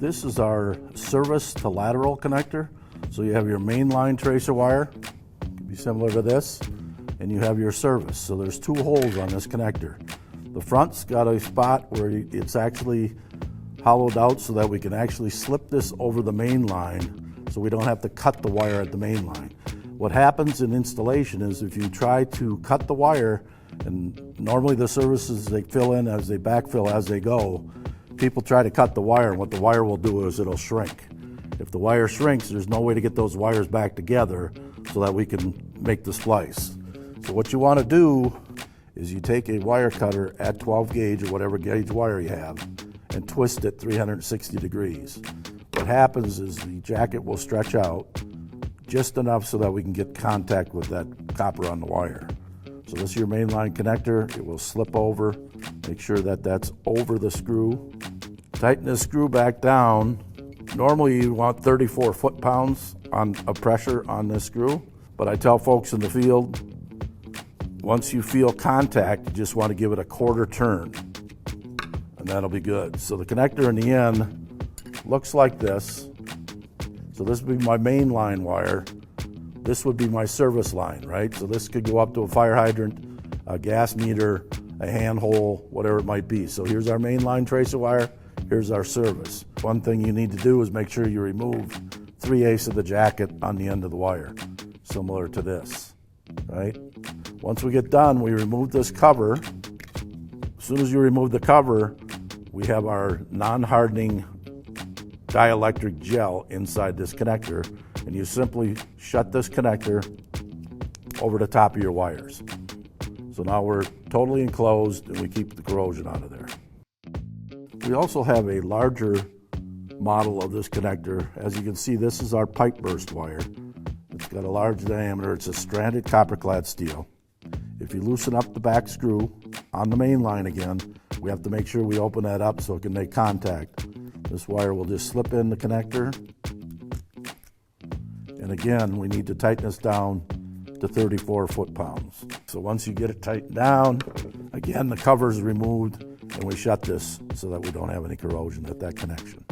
This is our service to lateral connector. So you have your main line tracer wire, could be similar to this, and you have your service. So there's two holes on this connector. The front's got a spot where it's actually hollowed out so that we can actually slip this over the main line so we don't have to cut the wire at the main line. What happens in installation is if you try to cut the wire, and normally the services, they fill in as they backfill as they go, people try to cut the wire, and what the wire will do is it'll shrink. If the wire shrinks, there's no way to get those wires back together so that we can make the splice. So what you want to do is you take a wire cutter at 12 gauge or whatever gauge wire you have and twist it 360 degrees. What happens is the jacket will stretch out just enough so that we can get contact with that copper on the wire. So this is your mainline connector. It will slip over. Make sure that that's over the screw. Tighten this screw back down. Normally you want 34 foot-pounds of pressure on this screw, but I tell folks in the field, once you feel contact, you just want to give it a quarter turn, and that'll be good. So the connector in the end looks like this. So this would be my main line wire. This would be my service line, right? So this could go up to a fire hydrant, a gas meter, a handhole, whatever it might be. So here's our main line tracer wire, here's our service. One thing you need to do is make sure you remove 3/8 of the jacket on the end of the wire, similar to this, right? Once we get done, we remove this cover. As soon as you remove the cover, we have our non-hardening dielectric gel inside this connector, and you simply shut this connector over the top of your wires. So now we're totally enclosed and we keep the corrosion out of there. We also have a larger model of this connector. As you can see, this is our pipe burst wire. It's got a large diameter. It's a stranded copper-clad steel. If you loosen up the back screw on the main line again, we have to make sure we open that up so it can make contact. This wire will just slip in the connector. And again, we need to tighten this down to 34 foot-pounds. So once you get it tightened down, again, the cover is removed and we shut this so that we don't have any corrosion at that connection.